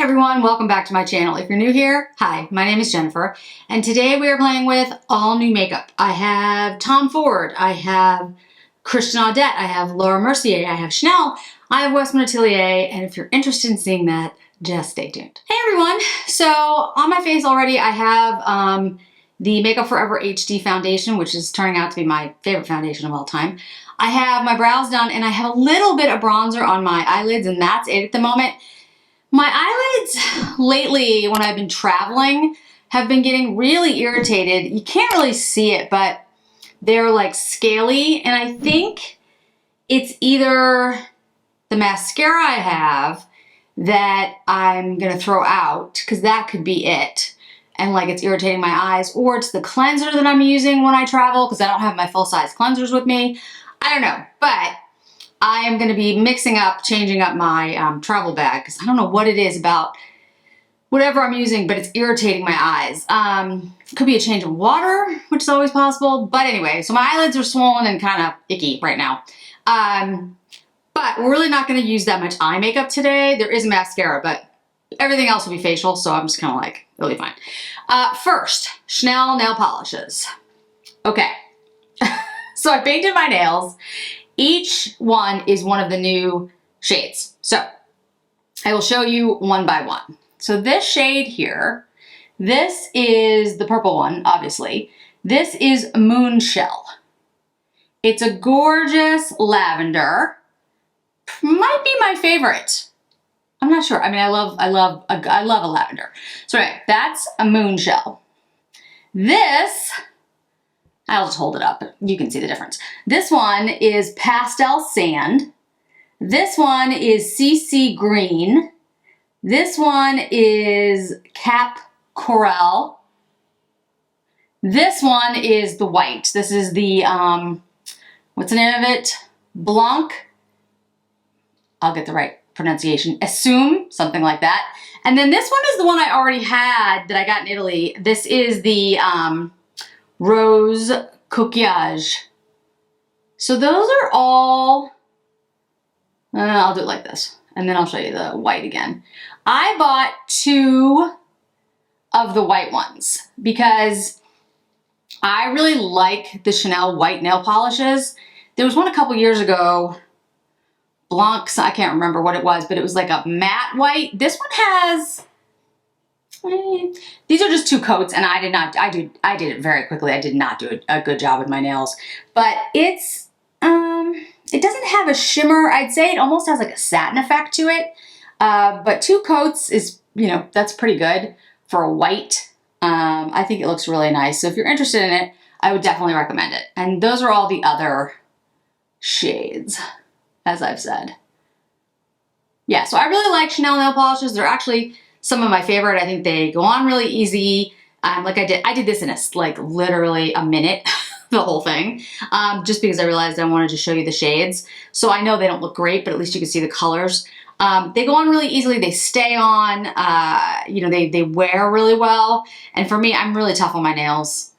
everyone, welcome back to my channel. If you're new here, hi, my name is Jennifer, and today we are playing with all new makeup. I have Tom Ford, I have Christian Audette, I have Laura Mercier, I have Chanel, I have Westman Atelier, and if you're interested in seeing that, just stay tuned. Hey everyone, so on my face already I have the Makeup Forever HD foundation, which is turning out to be my favorite foundation of all time. I have my brows done and I have a little bit of bronzer on my eyelids, and that's it at the moment. My eyelids lately, when I've been traveling, have been getting really irritated. You can't really see it, but they're like scaly, and I think it's either the mascara I have that I'm gonna throw out, because that could be it, and like it's irritating my eyes, or it's the cleanser that I'm using when I travel, because I don't have my full-size cleansers with me. I don't know, but I am going to be changing up my travel bag, because I don't know what it is about whatever I'm using, but it's irritating my eyes. Could be a change of water, which is always possible. But anyway, so my eyelids are swollen and kind of icky right now. But we're really not going to use that much eye makeup today. There is a mascara, but everything else will be facial, so I'm just kind of like, it'll be fine. First, Chanel nail polishes. Okay, so I painted my nails. Each one is one of the new shades. So I will show you one by one. So this shade here, this is the purple one, obviously. This is Moon Shell. It's a gorgeous lavender. Might be my favorite. I'm not sure. I mean, I love a lavender. So anyway, that's a Moon Shell. This, I'll just hold it up. You can see the difference. This one is Pastel Sand. This one is CC Green. This one is Cap Coral. This one is the white. This is the, what's the name of it? Blanc. I'll get the right pronunciation. Assume, something like that. And then this one is the one I already had that I got in Italy. This is the, Rose Coquillage. So those are all, I'll do it like this, and then I'll show you the white again. I bought 2 of the white ones because I really like the Chanel white nail polishes. There was one a couple years ago, Blancs, I can't remember what it was, but it was like a matte white. This one has, these are just 2 coats, and I did it very quickly. I did not do a good job with my nails, but it's, it doesn't have a shimmer. I'd say it almost has like a satin effect to it, but 2 coats is, you know, that's pretty good for a white. I think it looks really nice. So if you're interested in it, I would definitely recommend it. And those are all the other shades, as I've said. Yeah, so I really like Chanel nail polishes. They're actually some of my favorite. I think they go on really easy. Like I did this in like literally a minute, the whole thing, just because I realized I wanted to show you the shades. So I know they don't look great, but at least you can see the colors. They go on really easily. They stay on, you know, they wear really well. And for me, I'm really tough on my nails.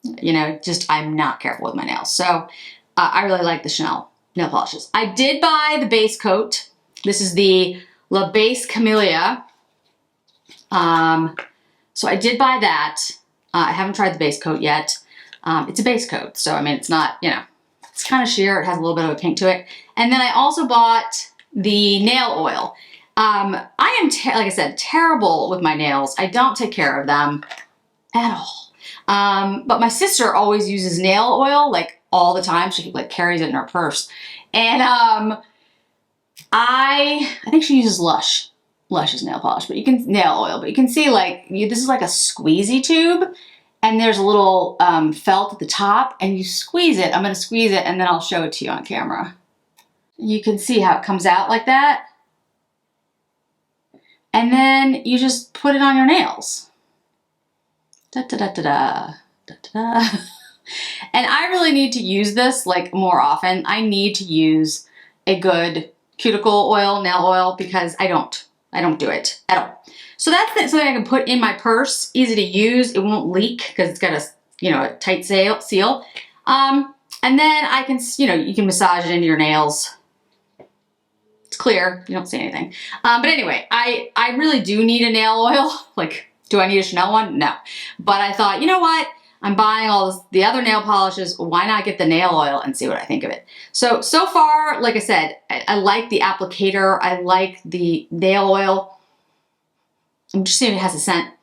You know, just I'm not careful with my nails. So I really like the Chanel nail polishes. I did buy the base coat. This is the La Base Camellia. So I did buy that. I haven't tried the base coat yet. It's a base coat, so I mean, it's not, you know, it's kind of sheer. It has a little bit of a pink to it. And then I also bought the nail oil. I am, like I said, terrible with my nails. I don't take care of them at all. But my sister always uses nail oil like all the time. She like carries it in her purse. And I think she uses Lush's nail polish, but you can nail oil, but you can see like this is like a squeezy tube, and there's a little felt at the top, and you squeeze it. I'm going to squeeze it, and then I'll show it to you on camera. You can see how it comes out like that, and then you just put it on your nails. Da da da da da da da. And I really need to use this like more often. I need to use a good cuticle oil, nail oil, because I don't do it at all. So that's something I can put in my purse, easy to use. It won't leak because it's got a, you know, a tight seal. And then I can, you know, you can massage it into your nails. It's clear. You don't see anything. But anyway, I really do need a nail oil. Like, do I need a Chanel one? No. But I thought, you know what? I'm buying all the other nail polishes. Why not get the nail oil and see what I think of it? So far, like I said, I like the applicator. I like the nail oil. I'm just seeing if it has a scent.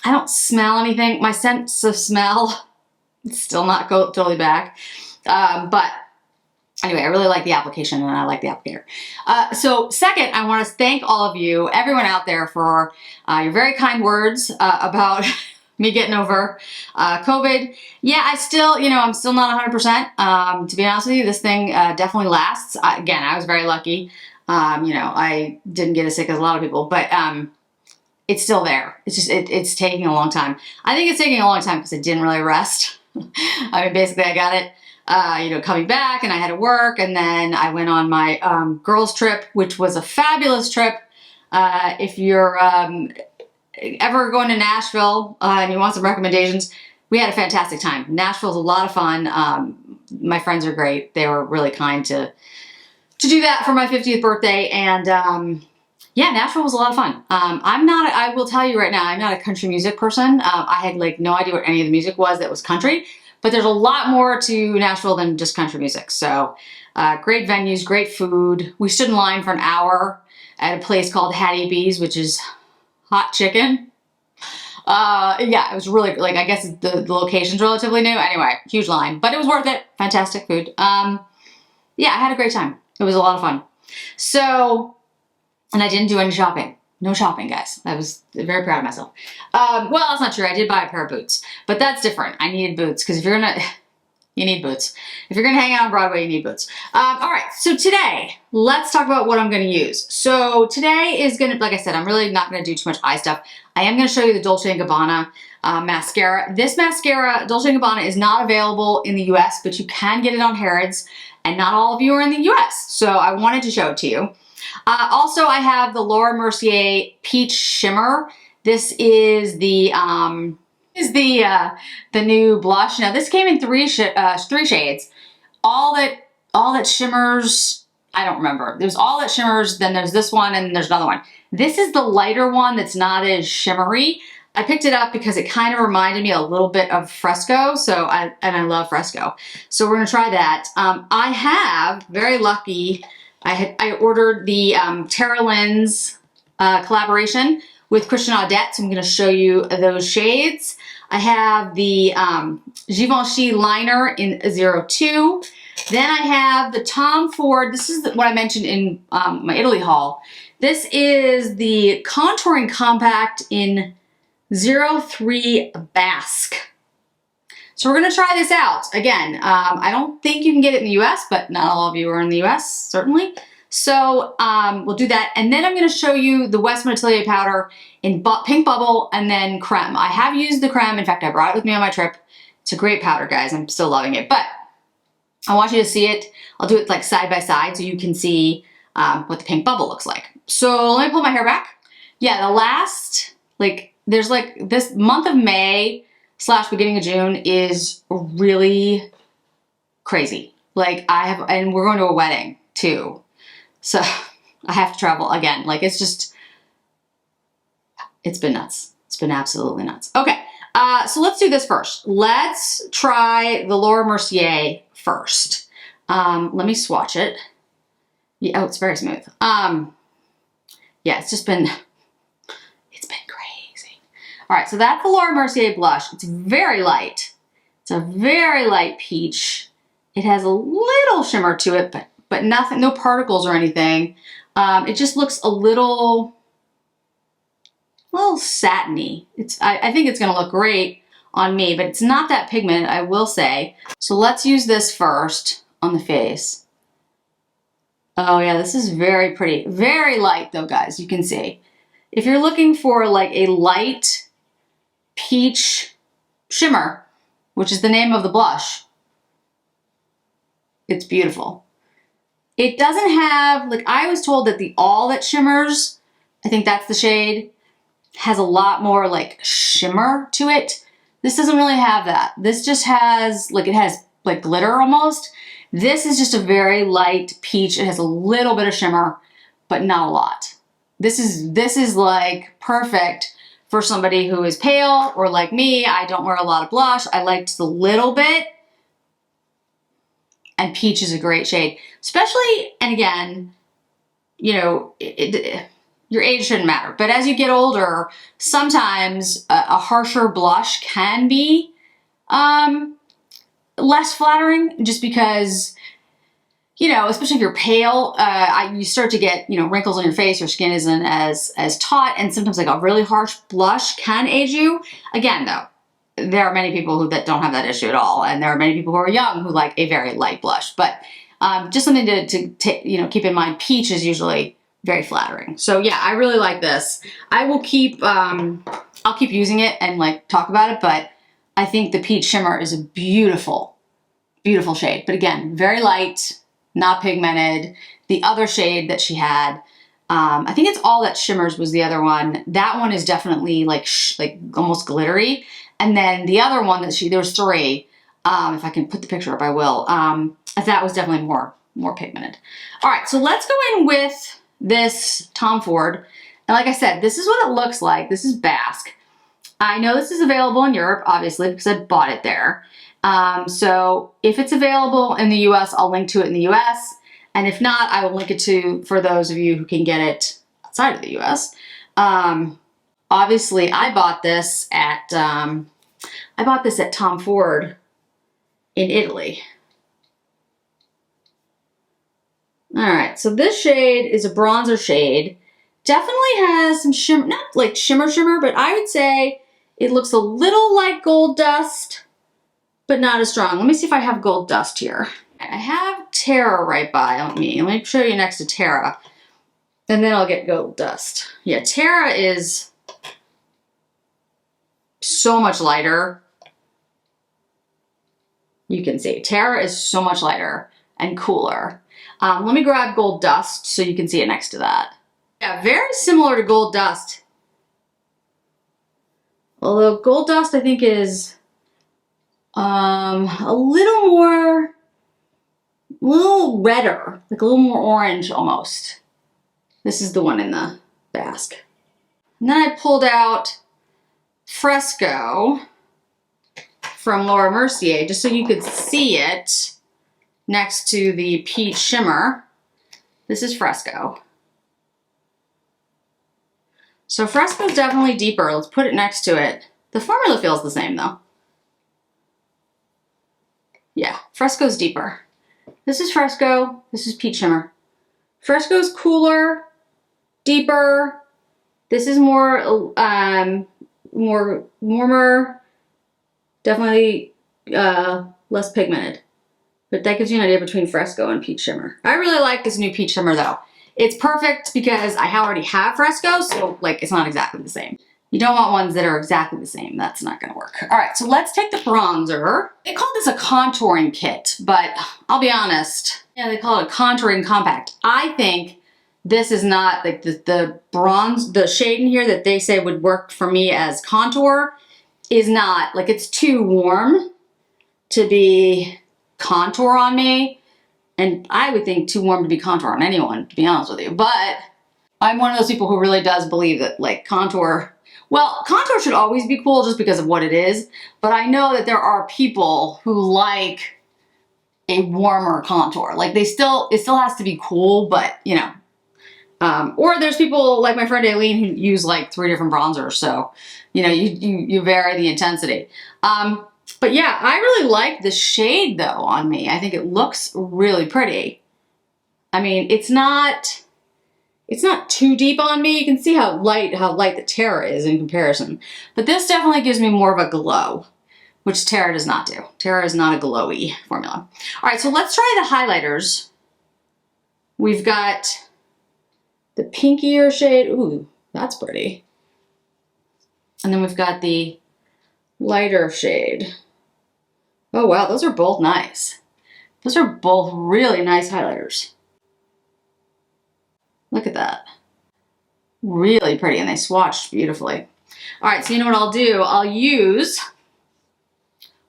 I don't smell anything. My sense of smell is still not totally back. But anyway, I really like the application and I like the applicator. So second, I want to thank all of you, everyone out there, for your very kind words about me getting over COVID. Yeah, I'm still not 100%. To be honest with you, this thing definitely lasts. Again, I was very lucky. I didn't get as sick as a lot of people, but it's still there. It's just, it's taking a long time. I think it's taking a long time because I didn't really rest. I mean, basically I got it, coming back, and I had to work, and then I went on my girls trip, which was a fabulous trip. If you're ever going to Nashville and you want some recommendations, we had a fantastic time. Nashville's a lot of fun. My friends are great. They were really kind to do that for my 50th birthday, and yeah, Nashville was a lot of fun. I will tell you right now, I'm not a country music person. I had like no idea what any of the music was that was country, but there's a lot more to Nashville than just country music. So great venues, great food. We stood in line for an hour at a place called Hattie B's, which is hot chicken. Yeah, it was really, like, I guess the location's relatively new. Anyway, huge line, but it was worth it. Fantastic food. Yeah, I had a great time. It was a lot of fun. So, and I didn't do any shopping. No shopping, guys. I was very proud of myself. Well, that's not true. I did buy a pair of boots, but that's different. I needed boots because if you're gonna, you need boots. If you're gonna hang out on Broadway, you need boots. All right, so today, let's talk about what I'm gonna use. So today is gonna, like I said, I'm really not gonna do too much eye stuff. I am gonna show you the Dolce & Gabbana mascara. This mascara, Dolce & Gabbana, is not available in the US, but you can get it on Harrods, and not all of you are in the US, so I wanted to show it to you. Also, I have the Laura Mercier Peach Shimmer. This is the new blush. Now, this came in three shades. All that shimmers, I don't remember. There's all that shimmers, then there's this one, and there's another one. This is the lighter one that's not as shimmery. I picked it up because it kind of reminded me a little bit of Fresco, and I love Fresco. So we're gonna try that. I have, very lucky, I ordered the Tara Lynn's collaboration with Christian Audette, so I'm going to show you those shades. I have the Givenchy liner in 02. Then I have the Tom Ford. This is what I mentioned in my Italy haul. This is the Contouring Compact in 03 Bask. So we're going to try this out. Again, I don't think you can get it in the US, but not all of you are in the US, certainly. So we'll do that. And then I'm going to show you the Westman Atelier powder in Pink Bubble and then Creme. I have used the Creme. In fact, I brought it with me on my trip. It's a great powder, guys. I'm still loving it. But I want you to see it. I'll do it like side by side so you can see what the Pink Bubble looks like. So let me pull my hair back. Yeah, the last, there's this month of May / beginning of June is really crazy. And we're going to a wedding too. So I have to travel again. It's been nuts. It's been absolutely nuts. Okay, so let's do this first. Let's try the Laura Mercier first. Let me swatch it. Yeah, oh, it's very smooth. Yeah, it's been crazy. All right, so that's the Laura Mercier blush. It's very light. It's a very light peach. It has a little shimmer to it, but nothing, no particles or anything. It just looks a little satiny. I think it's gonna look great on me, but it's not that pigmented, I will say. So let's use this first on the face. Oh yeah, this is very pretty. Very light though, guys, you can see. If you're looking for a light peach shimmer, which is the name of the blush, it's beautiful. It doesn't have, I was told that the All That Shimmers, I think that's the shade, has a lot more shimmer to it. This doesn't really have that. This just has, it has glitter almost. This is just a very light peach. It has a little bit of shimmer, but not a lot. This is like perfect for somebody who is pale or like me. I don't wear a lot of blush. I like just a little bit. And peach is a great shade, especially, and again, you know, your age shouldn't matter. But as you get older, sometimes a harsher blush can be less flattering, just because, you know, especially if you're pale, you start to get, you know, wrinkles on your face. Your skin isn't as taut, and sometimes like a really harsh blush can age you. Again, though, there are many people that don't have that issue at all, and there are many people who are young who like a very light blush. But just something to you know, keep in mind. Peach is usually very flattering. So yeah, I really like this. I will keep I'll keep using it and like talk about it, but I think the peach shimmer is a beautiful, beautiful shade. But again, very light, not pigmented. The other shade that she had, I think it's All That Shimmers was the other one. That one is definitely like almost glittery. And then the other one that there was three. If I can put the picture up, I will. That was definitely more pigmented. All right, so let's go in with this Tom Ford. And like I said, this is what it looks like. This is Bask. I know this is available in Europe, obviously, because I bought it there. So if it's available in the US, I'll link to it in the US. And if not, I will link it to, for those of you who can get it outside of the US. Obviously, I bought this at Tom Ford in Italy. All right, so this shade is a bronzer shade. Definitely has some shimmer, not like shimmer, but I would say it looks a little like gold dust, but not as strong. Let me see if I have gold dust here. I have Tara right by me. Let me show you next to Tara, and then I'll get gold dust. Yeah, Tara is so much lighter. You can see Tara is so much lighter and cooler. Let me grab gold dust so you can see it next to that. Yeah, very similar to gold dust. Although gold dust I think is a little redder, like a little more orange almost. This is the one in the Bask. And then I pulled out Fresco from Laura Mercier, just so you could see it next to the peach shimmer. This is Fresco. So Fresco's definitely deeper. Let's put it next to it. The formula feels the same though. Yeah, Fresco's deeper. This is Fresco, this is peach shimmer. Fresco's cooler, deeper. This is more warmer, definitely less pigmented. But that gives you an idea between Fresco and peach shimmer. I really like this new peach shimmer though. It's perfect because I already have Fresco, so like it's not exactly the same. You don't want ones that are exactly the same. That's not gonna work. All right, so let's take the bronzer. They call this a contouring kit, but I'll be honest, yeah, they call it a contouring compact. I think this is not like the shade in here that they say would work for me as contour is not, like it's too warm to be contour on me. And I would think too warm to be contour on anyone, to be honest with you. But I'm one of those people who really does believe that like contour, well, contour should always be cool just because of what it is. But I know that there are people who like a warmer contour. Like it still has to be cool, but you know. Or there's people like my friend Aileen who use like 3 different bronzers. So, you know, you vary the intensity. But yeah, I really like the shade though on me. I think it looks really pretty. I mean, it's not too deep on me. You can see how light the Tara is in comparison. But this definitely gives me more of a glow, which Tara does not do. Tara is not a glowy formula. All right, so let's try the highlighters. We've got the pinkier shade. Ooh, that's pretty. And then we've got the lighter shade. Oh wow, those are both nice. Those are both really nice highlighters. Look at that. Really pretty, and they swatched beautifully. All right, so you know what I'll do? I'll use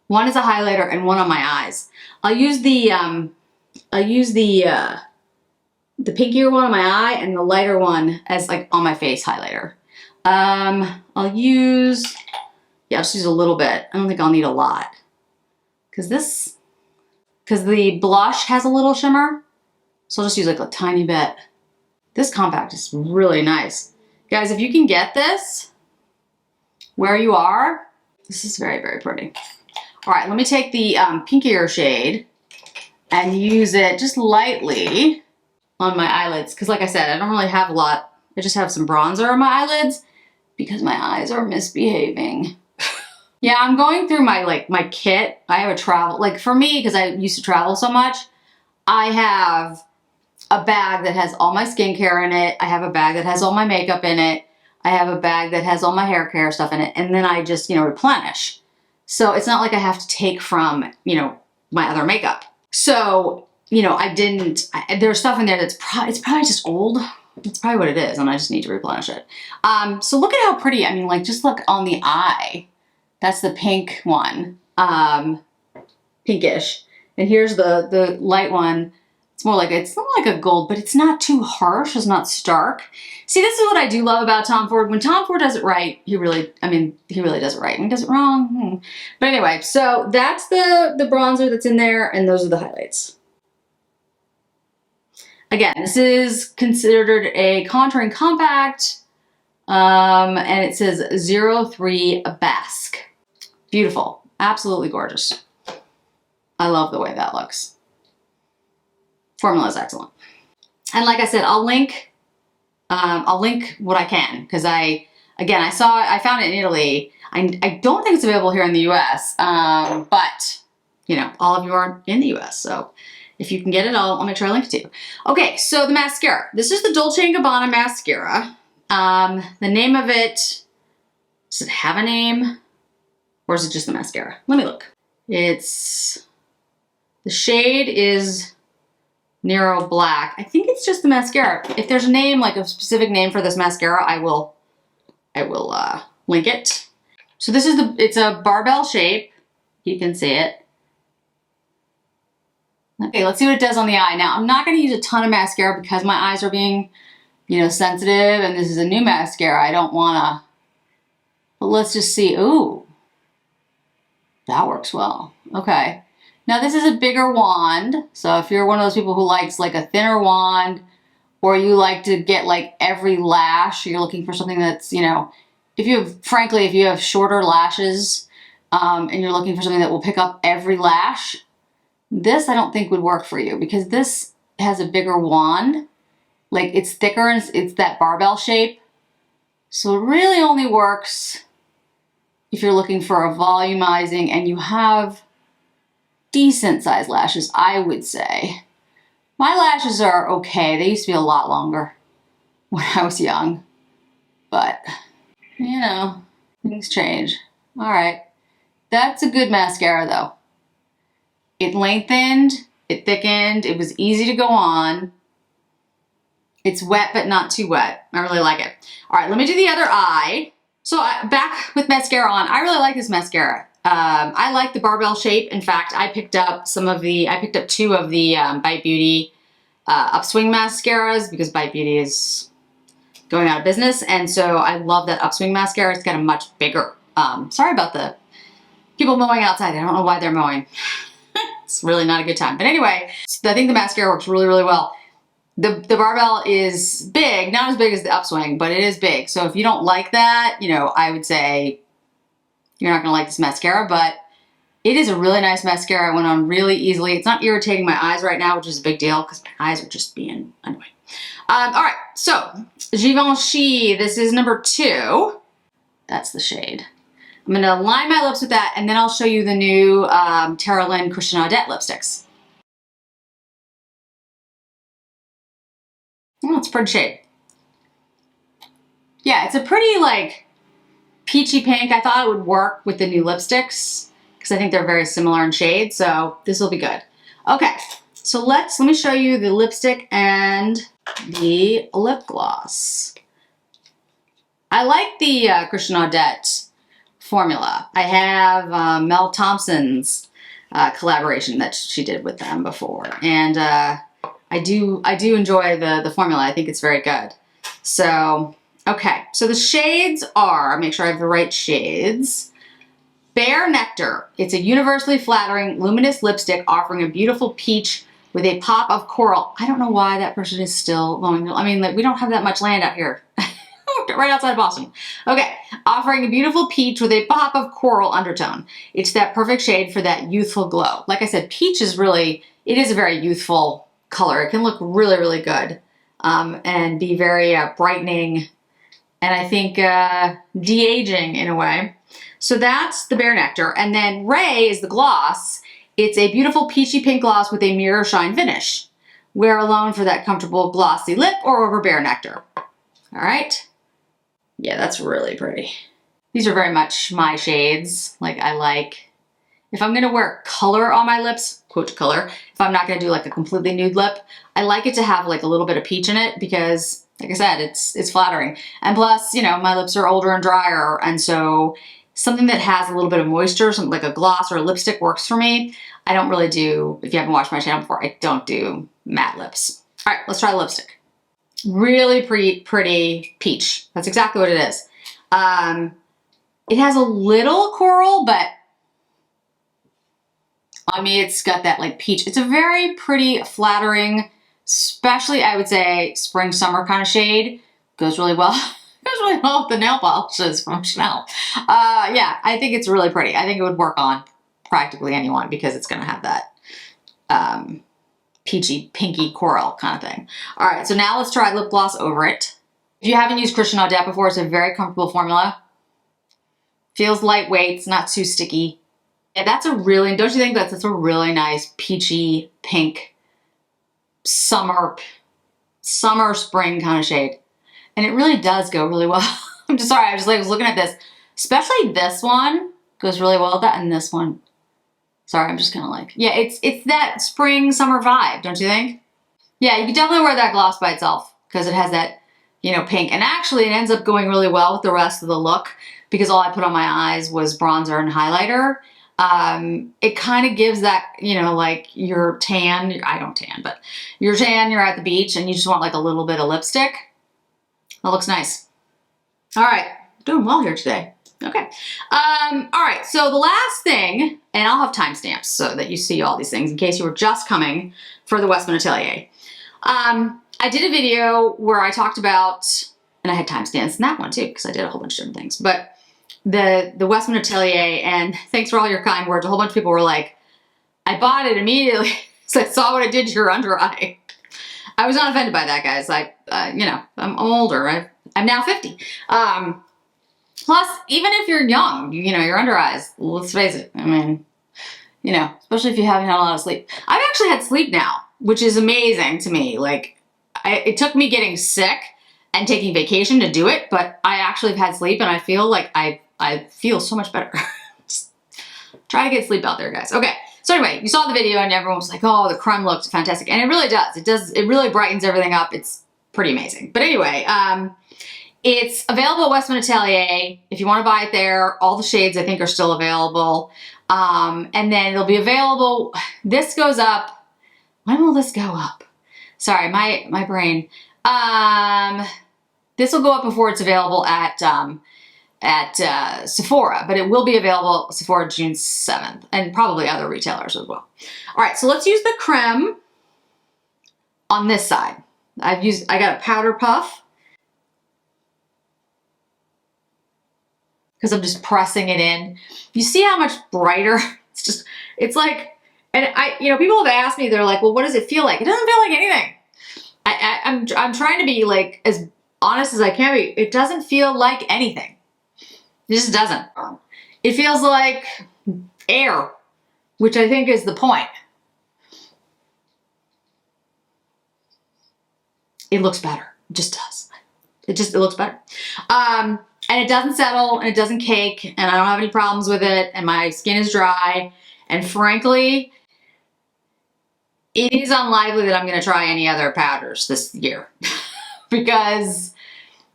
one as a highlighter and one on my eyes. I'll use the I'll use the pinkier one on my eye and the lighter one as like on my face highlighter. I'll use, yeah, I'll just use a little bit. I don't think I'll need a lot. Because the blush has a little shimmer. So I'll just use like a tiny bit. This compact is really nice. Guys, if you can get this where you are, this is very, very pretty. All right, let me take the pinkier shade and use it just lightly on my eyelids. Because like I said, I don't really have a lot. I just have some bronzer on my eyelids because my eyes are misbehaving. Yeah, I'm going through my kit. I have a travel, like for me, because I used to travel so much, I have a bag that has all my skincare in it. I have a bag that has all my makeup in it. I have a bag that has all my hair care stuff in it. And then I just, replenish. So it's not like I have to take from, my other makeup. So, there's stuff in there that's it's probably just old. It's probably what it is. And I just need to replenish it. So look at how pretty, just look on the eye. That's the pink one, pinkish. And here's the light one. It's more like a gold, but it's not too harsh. It's not stark. See, this is what I do love about Tom Ford. When Tom Ford does it right, he really does it right. When he does it wrong, But anyway, so that's the bronzer that's in there, and those are the highlights. Again, this is considered a contouring compact, and it says 03 Bask. Beautiful, absolutely gorgeous. I love the way that looks. Formula is excellent. And like I said, I'll link what I can, because I found it in Italy. I don't think it's available here in the US, but all of you are in the US, so if you can get it, I'll make sure I link it to you. Okay, so the mascara. This is the Dolce & Gabbana mascara. The name of it, does it have a name? Or is it just the mascara? Let me look. The shade is Nero Black. I think it's just the mascara. If there's a name, like a specific name for this mascara, I will link it. So this is it's a barbell shape. You can see it. Okay, let's see what it does on the eye. Now, I'm not going to use a ton of mascara because my eyes are being, sensitive, and this is a new mascara. I don't want to, but let's just see. Ooh, that works well. Okay. Now this is a bigger wand, so if you're one of those people who likes like a thinner wand, or you like to get like every lash, you're looking for something that's, if you have shorter lashes, and you're looking for something that will pick up every lash, this I don't think would work for you, because this has a bigger wand, like it's thicker and it's that barbell shape. So it really only works if you're looking for a volumizing and you have decent sized lashes, I would say. My lashes are okay. They used to be a lot longer when I was young, but things change. All right. That's a good mascara though. It lengthened, it thickened, it was easy to go on. It's wet, but not too wet. I really like it. All right, let me do the other eye. So back with mascara on, I really like this mascara. I like the barbell shape. In fact, I picked up two of the Bite Beauty Upswing mascaras because Bite Beauty is going out of business. And so I love that Upswing mascara. It's got a much bigger, sorry about the people mowing outside. I don't know why they're mowing. It's really not a good time. But anyway, so I think the mascara works really, really well. The barbell is big, not as big as the Upswing, but it is big. So if you don't like that, I would say you're not going to like this mascara, but it is a really nice mascara. It went on really easily. It's not irritating my eyes right now, which is a big deal because my eyes are just being annoying. All right, so Givenchy, this is number 2. That's the shade. I'm going to line my lips with that, and then I'll show you the new Tara Lynn Christian Audette lipsticks. Oh, it's a pretty shade. Yeah, it's a pretty like peachy pink. I thought it would work with the new lipsticks because I think they're very similar in shade, so this will be good. Okay, so let me show you the lipstick and the lip gloss. I like the Christian Audette formula. I have Mel Thompson's collaboration that she did with them before. And I do enjoy the formula. I think it's very good. So, okay. So the shades are, make sure I have the right shades. Bare Nectar. It's a universally flattering, luminous lipstick offering a beautiful peach with a pop of coral. I don't know why that person is still going. I mean, like, we don't have that much land out here. Right outside of Boston. Okay, offering a beautiful peach with a pop of coral undertone. It's that perfect shade for that youthful glow. Like I said, peach is really, it is a very youthful color. It can look really, really good and be very brightening and I think de-aging in a way. So that's the Bare Nectar. And then Ray is the gloss. It's a beautiful peachy pink gloss with a mirror shine finish. Wear alone for that comfortable glossy lip or over Bare Nectar. All right. Yeah, that's really pretty. These are very much my shades. Like, I like, if I'm gonna wear color on my lips, quote color, if I'm not gonna do like a completely nude lip, I like it to have like a little bit of peach in it because, like I said, it's flattering. And plus, you know, my lips are older and drier, and so something that has a little bit of moisture, something like a gloss or a lipstick works for me. I don't really do, if you haven't watched my channel before, I don't do matte lips. All right, let's try the lipstick. Really pretty peach. That's exactly what it is. It has a little coral, but on me it's got that like peach. It's a very pretty, flattering, especially I would say spring, summer kind of shade. Goes really well. Goes really well with the nail polishes from Chanel. Yeah, I think it's really pretty. I think it would work on practically anyone because it's going to have that peachy, pinky coral kind of thing. All right, so now let's try lip gloss over it. If you haven't used Christian Audette before, it's a very comfortable formula. Feels lightweight, it's not too sticky. Yeah, that's a really, don't you think that's a really nice peachy pink summer, spring kind of shade. And it really does go really well. I'm just sorry, I just like was looking at this. Especially this one goes really well with that, and this one. Sorry, I'm just gonna like, yeah, it's that spring, summer vibe, don't you think? Yeah, you can definitely wear that gloss by itself because it has that, you know, pink. And actually it ends up going really well with the rest of the look because all I put on my eyes was bronzer and highlighter. It kind of gives that, you know, like your tan, I don't tan, but you're tan, you're at the beach and you just want like a little bit of lipstick. That looks nice. All right, doing well here today. Okay. All right, so the last thing, and I'll have timestamps so that you see all these things in case you were just coming for the Westman Atelier. I did a video where I talked about, and I had timestamps in that one too, because I did a whole bunch of different things, but the Westman Atelier, and thanks for all your kind words. A whole bunch of people were like, I bought it immediately because I saw what it did to your under eye. I was not offended by that, guys. You know, I'm older. I'm now 50. Plus, even if you're young, you know, your under eyes, let's face it. I mean, you know, especially if you haven't had a lot of sleep. I've actually had sleep now, which is amazing to me. Like, it took me getting sick and taking vacation to do it, but I actually have had sleep and I feel like I feel so much better. Just try to get sleep out there, guys. Okay. So anyway, you saw the video and everyone was like, oh, the creme looked fantastic. And it really does. It really brightens everything up. It's pretty amazing. But anyway, it's available at Westman Atelier. If you want to buy it there, all the shades I think are still available. And then it'll be available. This goes up. When will this go up? Sorry, my brain. This will go up before it's available at Sephora, but it will be available at Sephora June 7th and probably other retailers as well. All right, so let's use the creme on this side. I got a powder puff because I'm just pressing it in. You see how much brighter? It's like, and you know, people have asked me, they're like, well, what does it feel like? It doesn't feel like anything. I'm trying to be like as honest as I can be. It doesn't feel like anything. It just doesn't. It feels like air, which I think is the point. It looks better. It just does. It looks better. And it doesn't settle and it doesn't cake and I don't have any problems with it and my skin is dry. And frankly, it is unlikely that I'm going to try any other powders this year because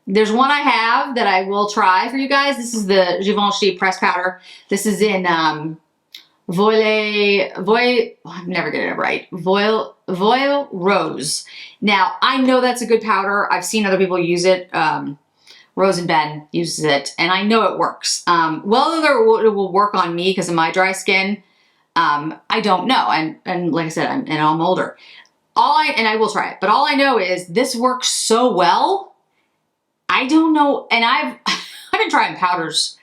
there's one I have that I will try for you guys. This is the Givenchy press powder. This is in I'm never getting it right. Voile Rose. Now, I know that's a good powder. I've seen other people use it. Rose and Ben uses it, and I know it works. Whether it will work on me because of my dry skin, I don't know. And like I said, I'm older. I will try it, but all I know is this works so well. I don't know, and I've been trying powders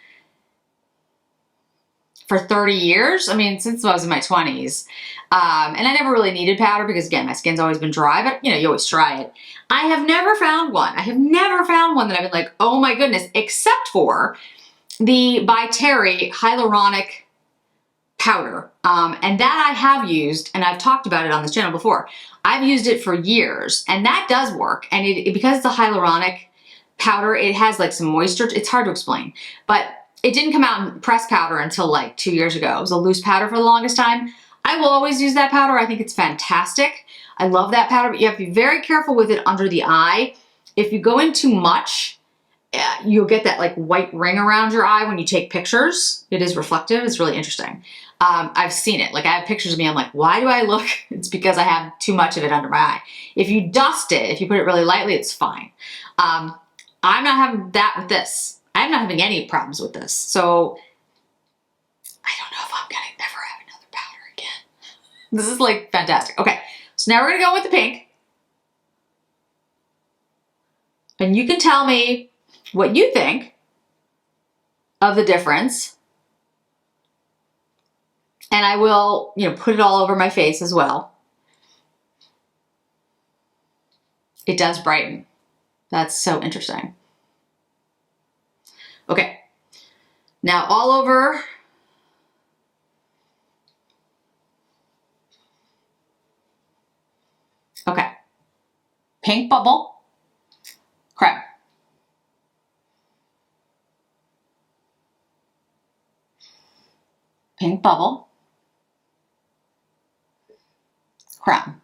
for 30 years. I mean, since I was in my 20s. And I never really needed powder because, again, my skin's always been dry, but, you know, you always try it. I have never found one. I have never found one that I've been like, oh my goodness, except for the By Terry hyaluronic powder. And that I have used, and I've talked about it on this channel before. I've used it for years, and that does work. And because it's a hyaluronic powder, it has like some moisture. It's hard to explain, but it didn't come out in pressed powder until like 2 years ago. It was a loose powder for the longest time. I will always use that powder. I think it's fantastic. I love that powder, but you have to be very careful with it under the eye. If you go in too much, you'll get that like white ring around your eye when you take pictures. It is reflective. It's really interesting. I've seen it. Like I have pictures of me. I'm like, why do I look? It's because I have too much of it under my eye. If you dust it, if you put it really lightly, it's fine. I'm not having that with this. I'm not having any problems with this. So I don't know if I'm gonna ever have another powder again. This is like fantastic. Okay, so now we're gonna go with the pink. And you can tell me what you think of the difference. And I will, you know, put it all over my face as well. It does brighten. That's so interesting. Okay, now all over. Okay, pink bubble, creme. Pink bubble, creme.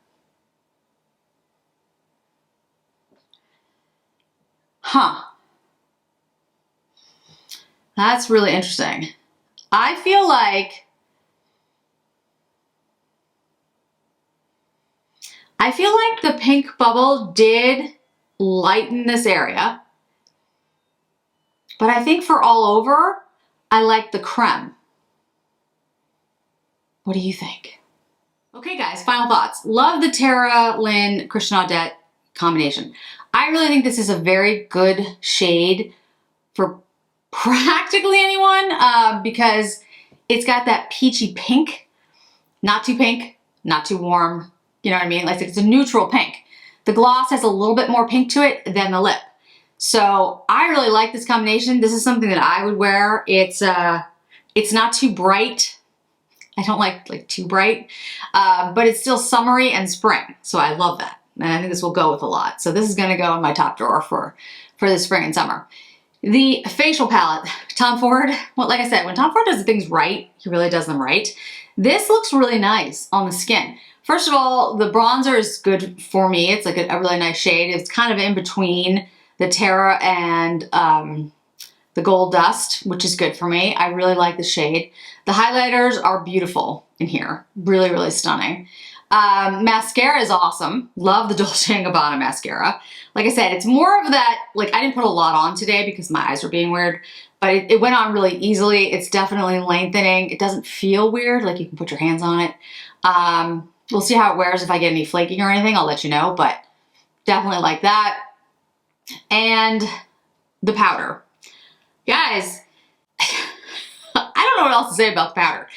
Huh. That's really interesting. I feel like the pink bubble did lighten this area, but I think for all over, I like the creme. What do you think? Okay guys, final thoughts. Love the Tara Lynn Christian Audette combination. I really think this is a very good shade for practically anyone because it's got that peachy pink, not too warm, you know what I mean? Like it's a neutral pink. The gloss has a little bit more pink to it than the lip. So I really like this combination. This is something that I would wear. It's not too bright. I don't like too bright, but it's still summery and spring. So I love that. And I think this will go with a lot. So this is gonna go in my top drawer for the spring and summer. The facial palette, Tom Ford, well, like I said, when Tom Ford does things right, he really does them right. This looks really nice on the skin. First of all, the bronzer is good for me. It's like a really nice shade. It's kind of in between the Tara and the Gold Dust, which is good for me. I really like the shade. The highlighters are beautiful in here. Really, really stunning. Mascara is awesome. Love the Dolce & Gabbana mascara. Like I said, it's more of that, like I didn't put a lot on today because my eyes were being weird, but it went on really easily. It's definitely lengthening. It doesn't feel weird, like you can put your hands on it. We'll see how it wears. If I get any flaking or anything, I'll let you know, but definitely like that. And the powder. Guys, I don't know what else to say about the powder.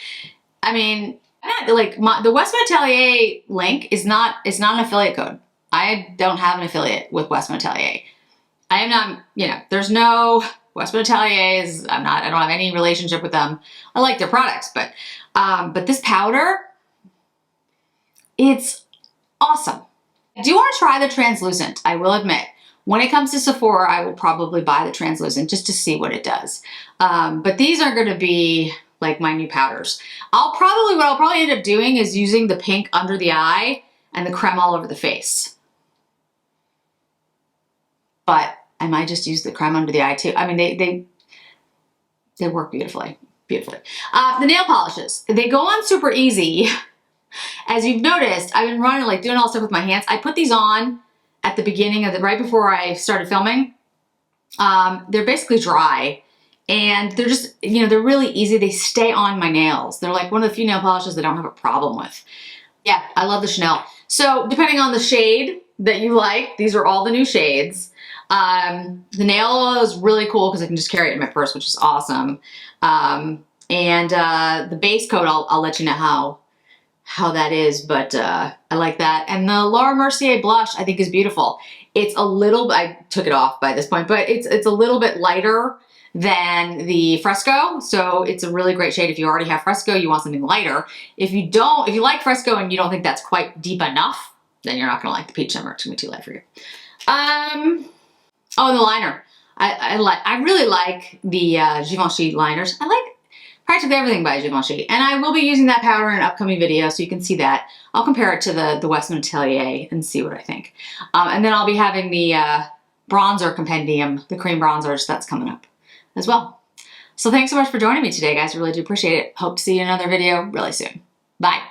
I mean, the Westman Atelier link is not an affiliate code. I don't have an affiliate with Westman Atelier. I am not, you know, there's no Westman Atelier I don't have any relationship with them. I like their products, but this powder, it's awesome. I do want to try the translucent, I will admit. When it comes to Sephora, I will probably buy the translucent just to see what it does. But these are going to be like my new powders. What I'll probably end up doing is using the pink under the eye and the creme all over the face. But I might just use the creme under the eye too. I mean, they work beautifully. beautifully. The nail polishes, they go on super easy. As you've noticed, I've been running, like doing all stuff with my hands. I put these on at the beginning of right before I started filming. They're basically dry and they're just, you know, they're really easy. They stay on my nails. They're like one of the few nail polishes that I don't have a problem with. Yeah, I love the Chanel. So depending on the shade that you like, these are all the new shades. The nail is really cool because I can just carry it in my purse, which is awesome. The base coat, I'll let you know how that is, but I like that. And the Laura Mercier blush I think is beautiful. It's a little, I took it off by this point, but it's a little bit lighter than the Fresco. So it's a really great shade. If you already have Fresco, you want something lighter. If you like Fresco and you don't think that's quite deep enough, then you're not gonna like the Peach Shimmer. It's gonna be too light for you. Oh, and the liner. I really like the Givenchy liners. I like practically everything by Givenchy. And I will be using that powder in an upcoming video, so you can see that. I'll compare it to the Westman Atelier and see what I think. And then I'll be having the bronzer compendium, the cream bronzers, that's coming up as well. So thanks so much for joining me today, guys. I really do appreciate it. Hope to see you in another video really soon. Bye.